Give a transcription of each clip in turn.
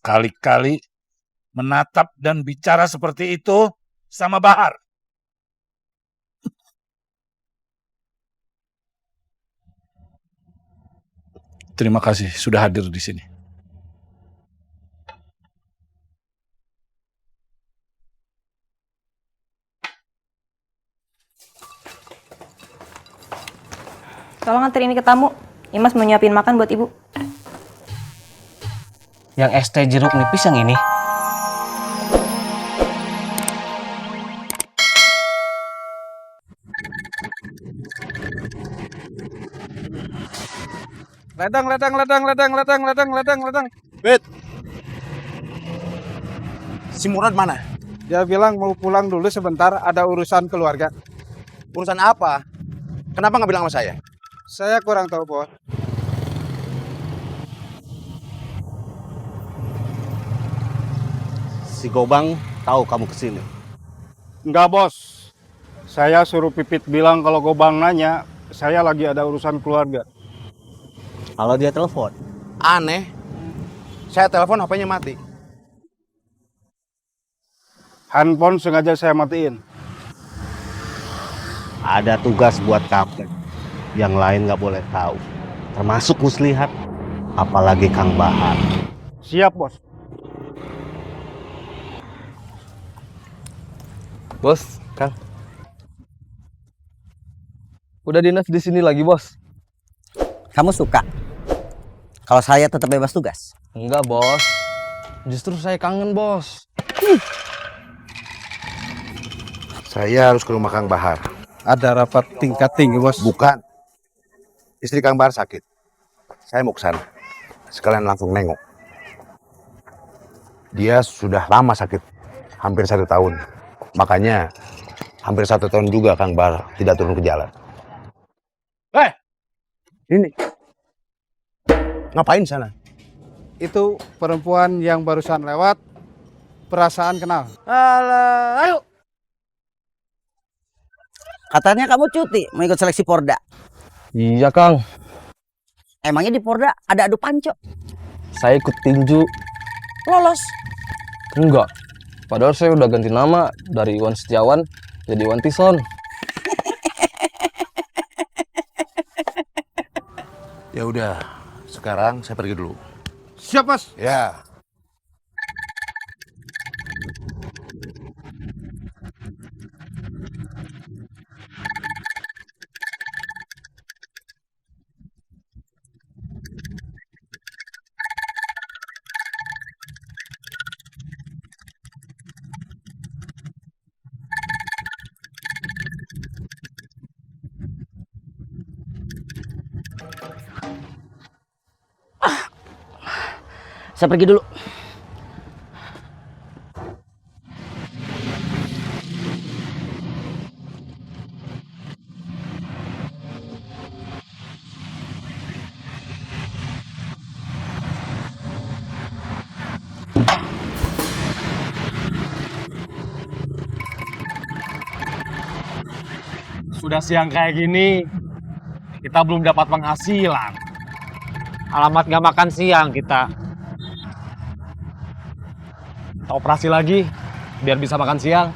Sekali-kali menatap dan bicara seperti itu sama Bahar. Terima kasih sudah hadir di sini. Tolong antar ini ke tamu. Imas mau nyiapin makan buat ibu. Yang es teh jeruk nipis yang ini. Ledang. Bet. Si Murad mana? Dia bilang mau pulang dulu sebentar, ada urusan keluarga. Urusan apa? Kenapa nggak bilang sama saya? Saya kurang tahu, Bos. Si Gobang tahu kamu kesini. Enggak, Bos. Saya suruh Pipit bilang kalau Gobang nanya, saya lagi ada urusan keluarga. Kalau dia telepon, aneh. Saya telepon HP-nya mati. Handphone sengaja saya matiin. Ada tugas buat kamu. Yang lain nggak boleh tahu. Termasuk Muslihat, apalagi Kang Bahar. Siap, Bos. Bos, Kang. Udah dinas di sini lagi, Bos. Kamu suka kalau saya tetap bebas tugas? Enggak, Bos. Justru saya kangen, Bos. Saya harus ke rumah Kang Bahar. Ada rapat tingkat tinggi, Bos. Bukan. Istri Kang Bahar sakit. Saya mau ke sana. Sekalian langsung nengok. Dia sudah lama sakit. Hampir 1 tahun. Makanya hampir 1 tahun juga Kang Bahar tidak turun ke jalan. Ini. Ngapain sana? Itu perempuan yang barusan lewat, perasaan kenal. Alah, ayo. Katanya kamu cuti mau ikut seleksi Porda. Iya, Kang. Emangnya di Porda ada adu panco? Saya ikut tinju. Lolos. Enggak. Padahal saya udah ganti nama dari Iwan Setiawan jadi Iwan Tison. Ya udah, sekarang saya pergi dulu. Siap, Bos. Ya. Saya pergi dulu. Sudah siang kayak gini, kita belum dapat penghasilan. Alamat gak makan siang kita. Kita operasi lagi, biar bisa makan siang.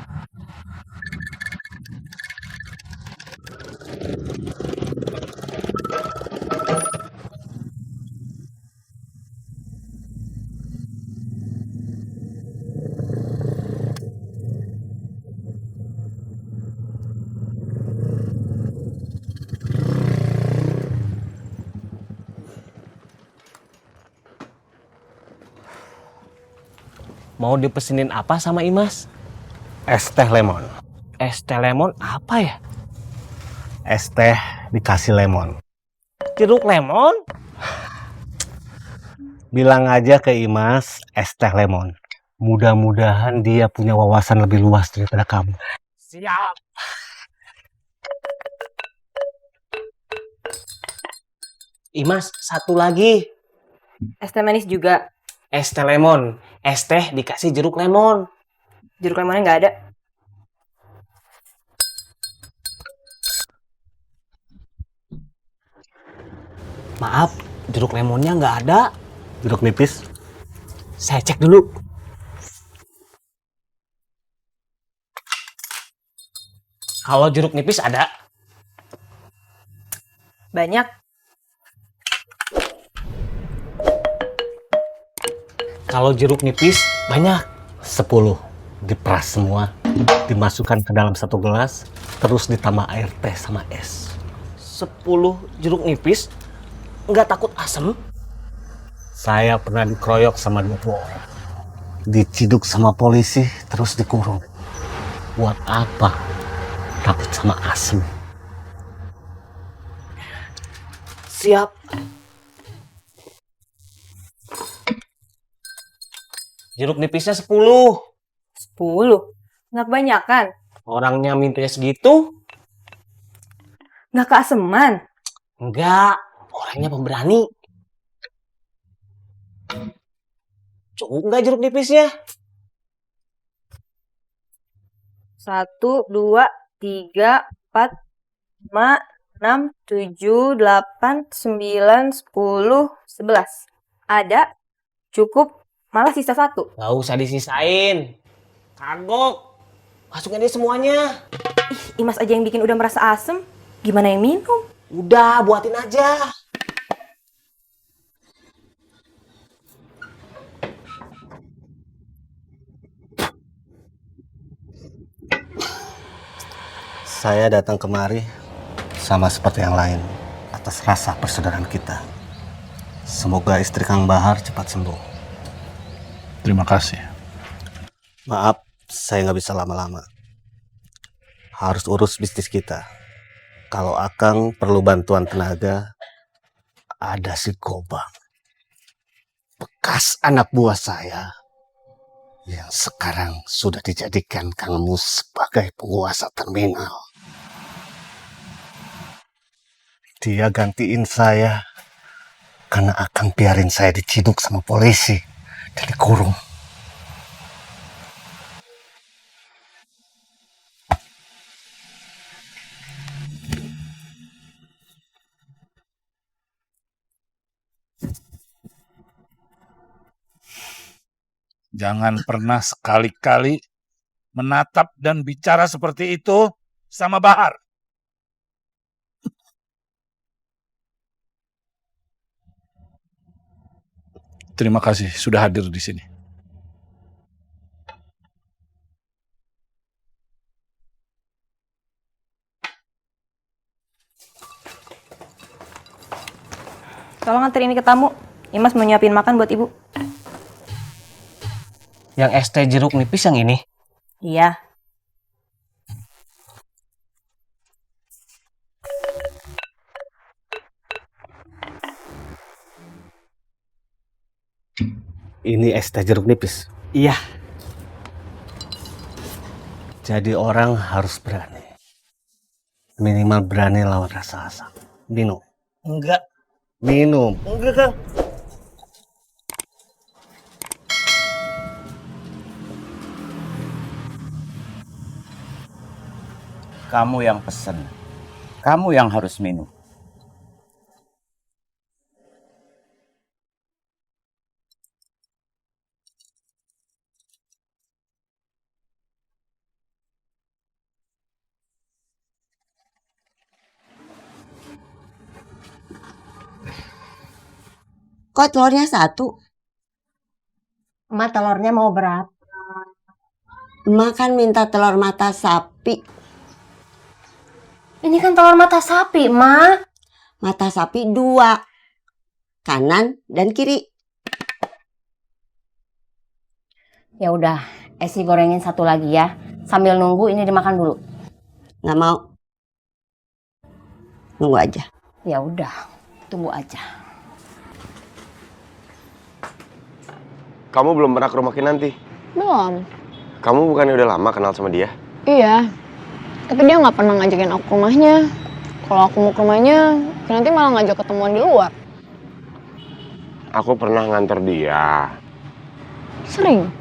Mau dipesenin apa sama Imas? Es teh lemon. Es teh lemon apa ya? Es teh dikasih lemon. Jeruk lemon? Bilang aja ke Imas es teh lemon. Mudah-mudahan dia punya wawasan lebih luas daripada kamu. Siap. Imas, satu lagi. Es teh manis juga. Es teh lemon. Es teh dikasih jeruk lemon. Jeruk lemonnya nggak ada. Maaf, jeruk lemonnya nggak ada. Jeruk nipis. Saya cek dulu. Kalau jeruk nipis ada. Banyak. Kalau jeruk nipis banyak. 10. Diperas semua. Dimasukkan ke dalam satu gelas. Terus ditambah air teh sama es. 10 jeruk nipis? Nggak takut asem? Saya pernah dikeroyok sama 20 orang. Diciduk sama polisi, terus dikurung. Buat apa? Takut sama asem. Siap. Jeruk nipisnya 10. 10. Nggak kebanyakan. Orangnya mintanya segitu? Nggak keaseman. Enggak. Orangnya pemberani. Cukup nggak jeruk nipisnya? 1, 2, 3, 4, 5, 6, 7, 8, 9, 10, 11. Ada. Cukup. Malah sisa 1. Nggak usah disisain. Kagok. Masukin aja semuanya. Ih, Imas aja yang bikin udah merasa asem. Gimana yang minum? Udah, buatin aja. Saya datang kemari sama seperti yang lain atas rasa persaudaraan kita. Semoga istri Kang Bahar cepat sembuh. Terima kasih. Maaf, saya nggak bisa lama-lama. Harus urus bisnis kita. Kalau Akang perlu bantuan tenaga, ada si Gobang. Bekas anak buah saya yang sekarang sudah dijadikan Kang Mus sebagai penguasa terminal. Dia gantiin saya karena Akang biarin saya diciduk sama polisi dan dikurung. Jangan pernah sekali-kali menatap dan bicara seperti itu sama Bahar. Terima kasih sudah hadir di sini. Tolong antar ini ke tamu. Imas mau nyiapin makan buat ibu. Yang es teh jeruk nipis yang ini? Iya. Ini es teh jeruk nipis? Iya. Jadi orang harus berani. Minimal berani lawan rasa asam. Minum. Enggak. Minum. Enggak, Kang. Kamu yang pesen. Kamu yang harus minum. Kok telurnya 1? Emak telurnya mau berapa? Emak kan minta telur mata sapi. Ini kan telur mata sapi, Ma. Mata sapi 2. Kanan dan kiri. Ya udah, Esi gorengin 1 lagi ya. Sambil nunggu ini dimakan dulu. Nggak mau. Nunggu aja. Ya udah, tunggu aja. Kamu belum pernah ke rumah Kinanti? Belum. Kamu bukannya udah lama kenal sama dia? Iya. Tapi dia nggak pernah ngajakin aku ke rumahnya. Kalau aku mau ke rumahnya, nanti malah ngajak ketemuan di luar. Aku pernah nganter dia. Sering.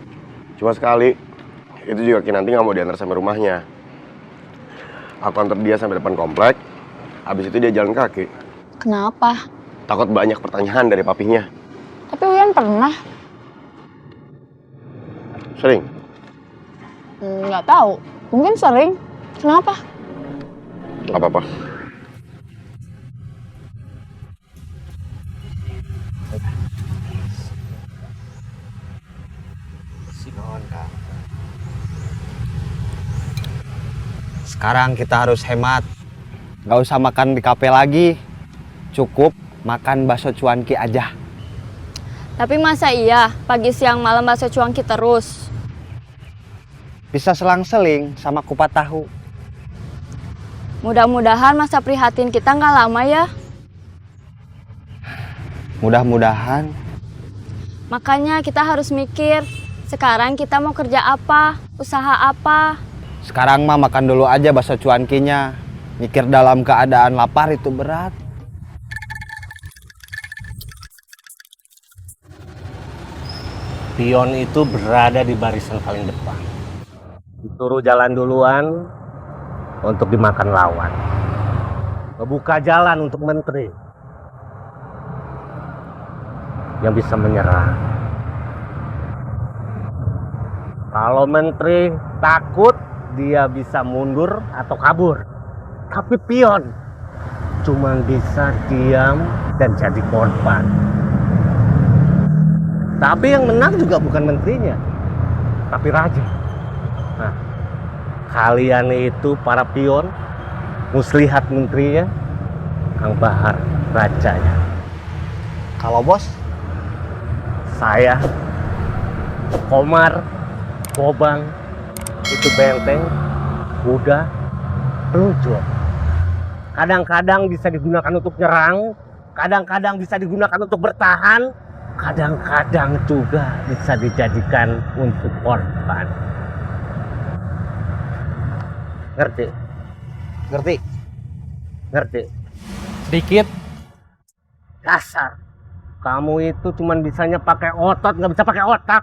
Cuma sekali. Itu juga Kinanti nggak mau diantar sampai rumahnya. Aku antar dia sampai depan komplek. Habis itu dia jalan kaki. Kenapa? Takut banyak pertanyaan dari papinya. Tapi Uyan pernah. Sering? Nggak tahu. Mungkin sering. Kenapa? Nggak apa-apa. Sekarang kita harus hemat. Gak usah makan di kafe lagi. Cukup makan bakso cuanki aja. Tapi masa iya pagi siang malam bakso cuanki terus? Bisa selang-seling sama kupat tahu. Mudah-mudahan masa prihatin kita nggak lama ya. Mudah-mudahan. Makanya kita harus mikir. Sekarang kita mau kerja apa? Usaha apa? Sekarang mah makan dulu aja bakso cuankinya. Mikir dalam keadaan lapar itu berat. Pion itu berada di barisan paling depan. Disuruh jalan duluan untuk dimakan lawan. Membuka jalan untuk menteri yang bisa menyerang. Kalau menteri takut, dia bisa mundur atau kabur. Tapi pion cuma bisa diam dan jadi korban. Tapi yang menang juga bukan menterinya, tapi raja. Nah, kalian itu para pion, muslihat menterinya, Kang Bahar rajanya. Kalau bos, saya, Komar, Gobang, itu benteng, kuda, peluncur. Kadang-kadang bisa digunakan untuk nyerang, kadang-kadang bisa digunakan untuk bertahan, kadang-kadang juga bisa dijadikan untuk korban. Ngerti? Ngerti? Ngerti? Sedikit. Kasar. Kamu itu cuman bisanya pakai otot, nggak bisa pakai otak.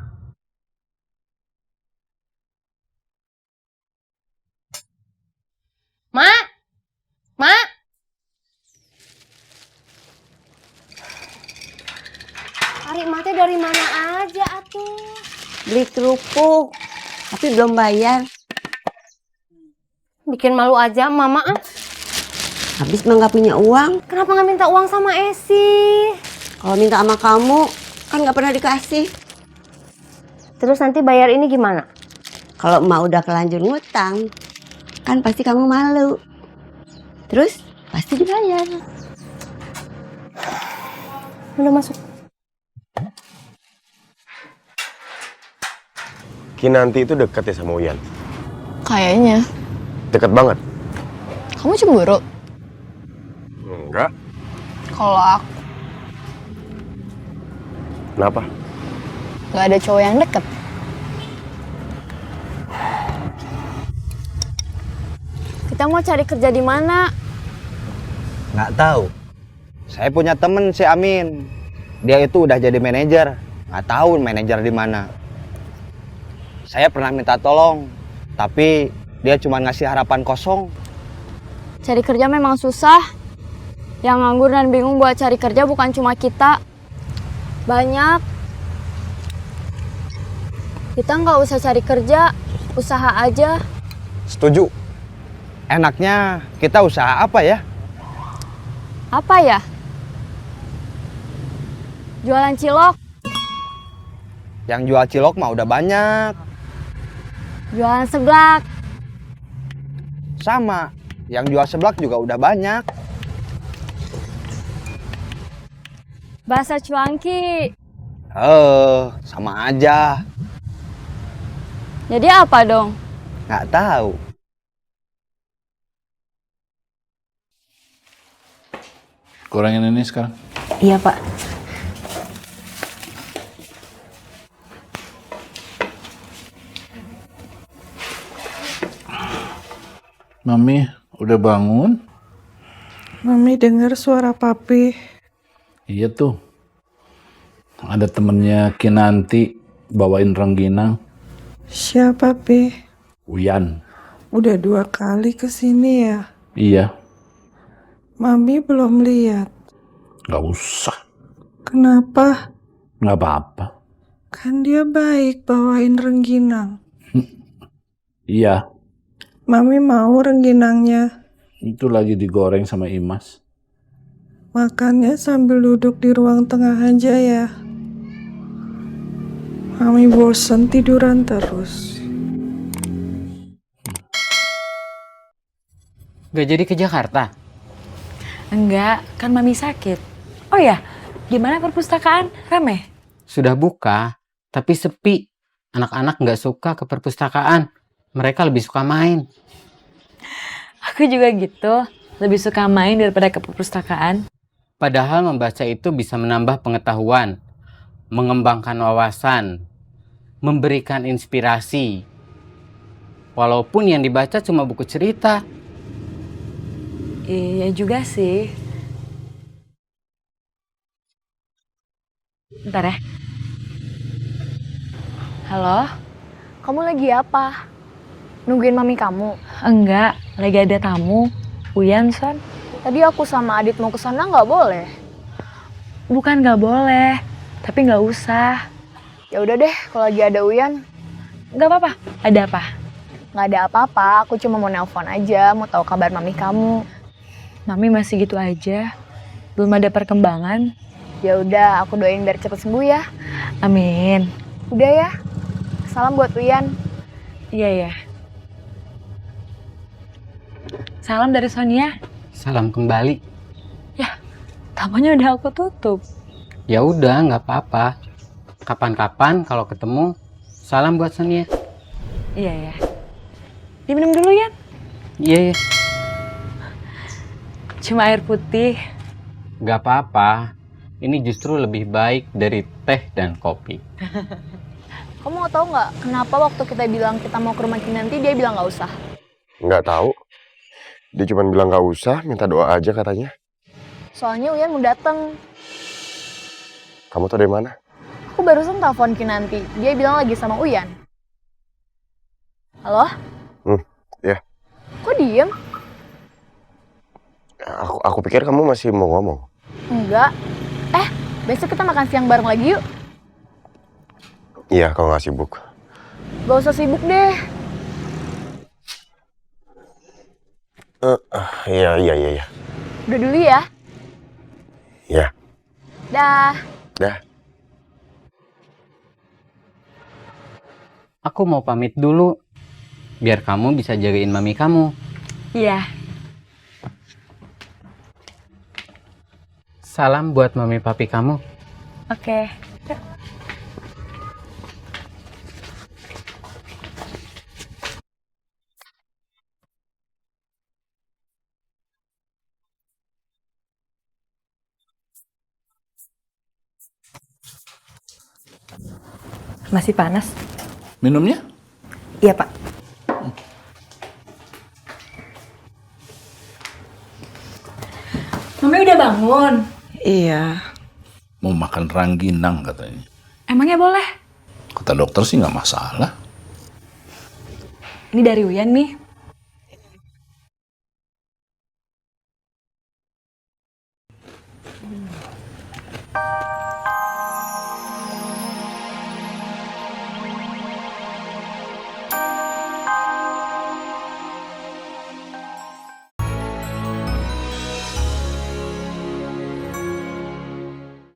Mak! Mak! Ari emak teh dari mana aja atuh? Beli kerupuk, tapi belum bayar. Bikin malu aja mama ah. Habis mah nggak punya uang. Kenapa nggak minta uang sama Esi? Kalau minta sama kamu, kan nggak pernah dikasih. Terus nanti bayar ini gimana? Kalau emak udah kelanjur ngutang, kan pasti kamu malu. Terus pasti dibayar. Udah masuk. Kinanti itu deket ya sama Uyan? Kayaknya. Deket banget? Kamu cemburu? Enggak. Kalau aku Kenapa? nggak ada cowok yang deket. Kita mau cari kerja di mana? Nggak tahu. Saya punya temen si Amin. Dia itu udah jadi manajer. Nggak tahu manajer di mana. Saya pernah minta tolong, tapi dia cuma ngasih harapan kosong. Cari kerja memang susah. Yang nganggur dan bingung buat cari kerja bukan cuma kita. Banyak. Kita nggak usah cari kerja, usaha aja. Setuju. Enaknya kita usaha apa ya? Apa ya? Jualan cilok. Yang jual cilok mah udah banyak. Jualan seblak. Sama, yang jual seblak juga udah banyak. Bakso cuanki. Sama aja. Jadi apa dong? Nggak tahu. Kurangin ini sekarang. Iya, Pak. Mami, udah bangun? Mami dengar suara papi. Iya tuh. Ada temennya Kinanti bawain rengginang. Siapa, Pi? Uyan. Udah 2 kali kesini ya? Iya. Mami belum lihat. Gak usah. Kenapa? Gak apa-apa. Kan dia baik bawain rengginang. Iya, Mami mau rengginangnya. itu lagi digoreng sama Imas. Makannya sambil duduk di ruang tengah aja ya. Mami bosen tiduran terus. Gak jadi ke Jakarta? Enggak, kan Mami sakit. Oh ya, gimana perpustakaan? Rame? Sudah buka, tapi sepi. Anak-anak gak suka ke perpustakaan. Mereka lebih suka main. Aku juga gitu, lebih suka main daripada ke perpustakaan. Padahal membaca itu bisa menambah pengetahuan, mengembangkan wawasan, memberikan inspirasi. Walaupun yang dibaca cuma buku cerita. Iya juga sih. Bentar ya. Halo? Kamu lagi apa? Nungguin mami kamu? Enggak, lagi ada tamu. Uyan, Son. Tadi aku sama Adit mau ke sana nggak boleh. Bukan nggak boleh, tapi nggak usah. Ya udah deh, kalau lagi ada Uyan. Nggak apa-apa. Ada apa? Nggak ada apa-apa, aku cuma mau nelpon aja, mau tahu kabar mami kamu. Mami masih gitu aja. Belum ada perkembangan. Ya udah, aku doain biar cepet sembuh ya. Amin. Udah ya. Salam buat Uyan. Iya ya. Salam dari Sonia. Salam kembali. Ya, tamunya udah aku tutup. Ya udah, nggak apa-apa. Kapan-kapan kalau ketemu, salam buat Sonia. Iya ya. Diminum dulu ya. Iya, iya. Cuma air putih. Nggak apa-apa. Ini justru lebih baik dari teh dan kopi. Kamu mau tahu nggak kenapa waktu kita bilang kita mau ke rumah Kinanti dia bilang nggak usah? Nggak tahu. Dia cuma bilang nggak usah, minta doa aja katanya. Soalnya Uyan mau dateng. Kamu tahu dari mana? Aku barusan telepon Kinanti. Dia bilang lagi sama Uyan. Halo? Ya. Kok diem? Aku pikir kamu masih mau ngomong. Enggak. Besok kita makan siang bareng lagi yuk. Iya, kalau nggak sibuk. Gak usah sibuk deh. Iya. Udah dulu ya. Iya. Dah. Dah. Aku mau pamit dulu, biar kamu bisa jagain mami kamu. Iya. Salam buat mami papi kamu. Oke. Masih panas? Minumnya? Iya, Pak. Mami udah bangun? Iya. Mau makan rangginang katanya. Emangnya boleh? Kata dokter sih nggak masalah. Ini dari Uyan nih.